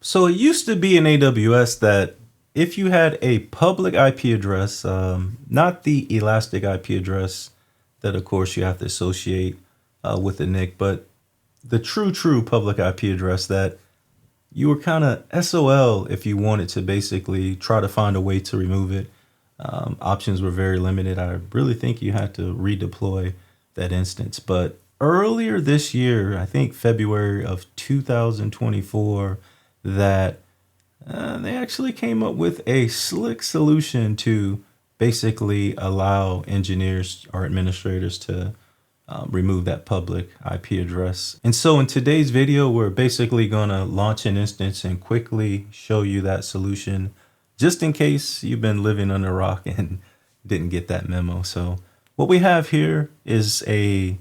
So it used to be in AWS that if you had a public IP address, not the elastic IP address that, of course, you have to associate with the NIC, but the true public IP address that you were kind of SOL if you wanted to basically try to find a way to remove it. Options were very limited. I really think you had to redeploy that instance. But earlier this year, I think February of 2024, that they actually came up with a slick solution to basically allow engineers or administrators to remove that public IP address. And so in today's video, we're basically going to launch an instance and quickly show you that solution, just in case you've been living under a rock and didn't get that memo. So what we have here is a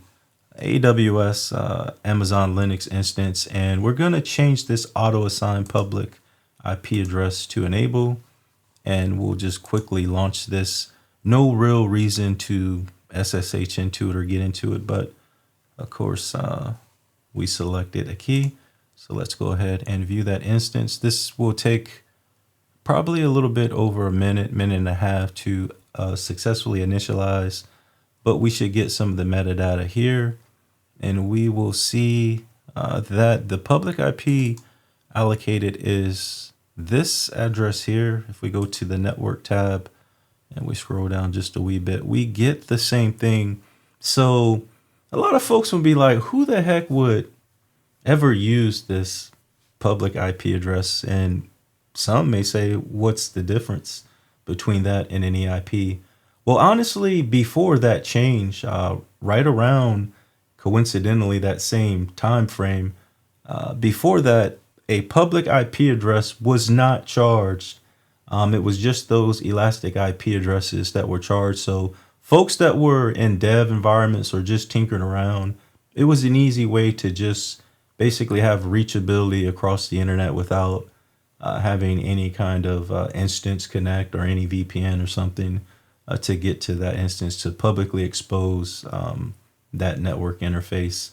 AWS Amazon Linux instance, and we're going to change this auto assign public IP address to enable, and we'll just quickly launch this. No real reason to SSH into it or get into it, but of course we selected a key. So let's go ahead and view that instance. This will take probably a little bit over a minute and a half to successfully initialize, but we should get some of the metadata here, and we will see that the public IP allocated is this address here. If we go to the network tab and we scroll down just a wee bit, we get the same thing. So a lot of folks would be like, who the heck would ever use this public IP address? And some may say, what's the difference between that and any IP? Well, honestly, before that change, right around coincidentally that same time frame, before that, a public IP address was not charged. It was just those elastic IP addresses that were charged. So folks that were in dev environments or just tinkering around, it was an easy way to just basically have reachability across the internet without having any kind of instance connect or any VPN or something to get to that instance to publicly expose that network interface.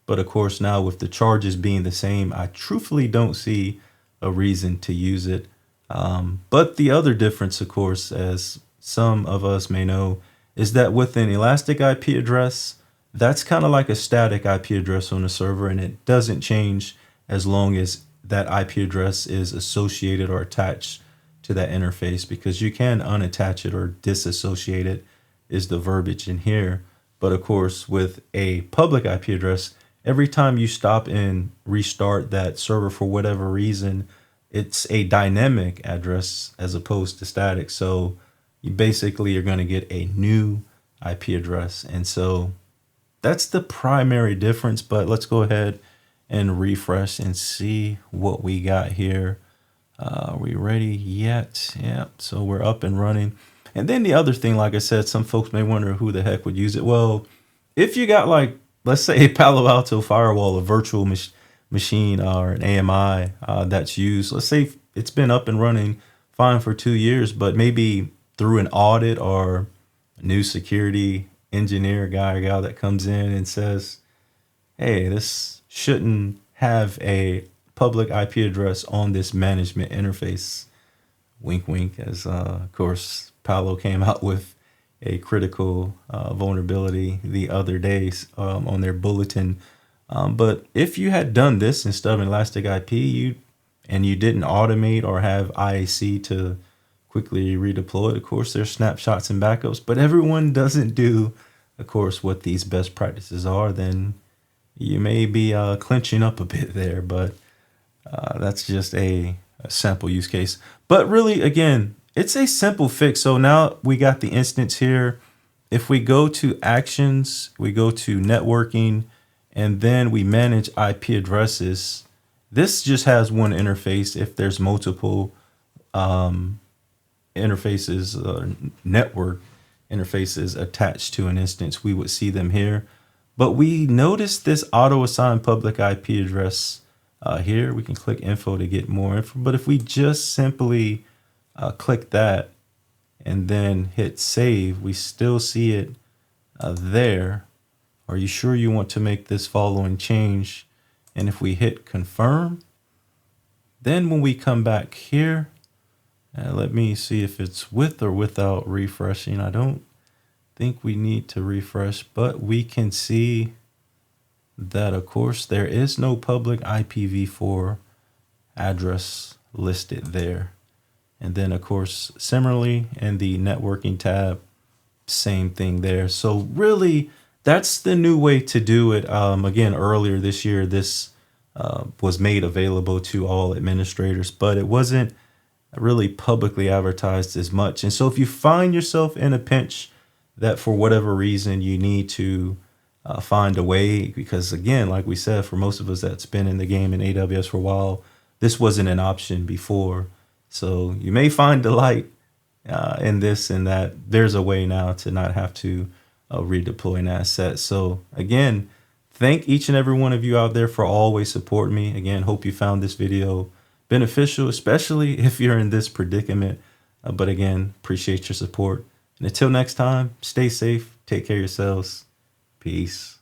But of course, now with the charges being the same, I truthfully don't see a reason to use it. But the other difference, of course, as some of us may know, is that with an elastic IP address, that's kind of like a static IP address on the server, and it doesn't change as long as that IP address is associated or attached to that interface, because you can unattach it or disassociate it is the verbiage in here. But of course, with a public IP address, every time you stop and restart that server for whatever reason, it's a dynamic address as opposed to static. So you basically are going to get a new IP address. And so that's the primary difference. But let's go ahead and refresh and see what we got here. Are we ready yet? Yeah, so we're up and running. And then the other thing, like I said, some folks may wonder who the heck would use it. Well, if you got like, let's say a Palo Alto firewall, a virtual machine or an AMI that's used, let's say it's been up and running fine for 2 years, but maybe through an audit or a new security engineer guy or gal that comes in and says, hey, this shouldn't have a public IP address on this management interface. Wink, wink, as of course, Palo came out with a critical vulnerability the other days on their bulletin. But if you had done this instead of an elastic IP, you didn't automate or have IAC to quickly redeploy it, of course, there's snapshots and backups, but everyone doesn't do, of course, what these best practices are, then you may be clinching up a bit there, but that's just a sample use case. But really, again, it's a simple fix. So now we got the instance here. If we go to actions, we go to networking, and then we manage IP addresses. This just has one interface. If there's multiple interfaces or network interfaces attached to an instance, we would see them here. But we notice this auto assign public IP address here. We can click info to get more info. But if we just simply click that and then hit save, we still see it there. Are you sure you want to make this following change? And if we hit confirm, Then when we come back here, let me see if it's with or without refreshing. I don't think we need to refresh, but we can see that, of course, there is no public IPv4 address listed there. And then, of course, similarly in the networking tab, same thing there. So really, that's the new way to do it. Again, earlier this year, this was made available to all administrators, but it wasn't really publicly advertised as much. And so if you find yourself in a pinch that for whatever reason you need to find a way, because again, like we said, for most of us that's been in the game in AWS for a while, this wasn't an option before. So you may find delight in this and that there's a way now to not have to redeploy an asset. So again, thank each and every one of you out there for always supporting me. Again, hope you found this video beneficial, especially if you're in this predicament. But again, appreciate your support. And until next time, stay safe, take care of yourselves. Peace.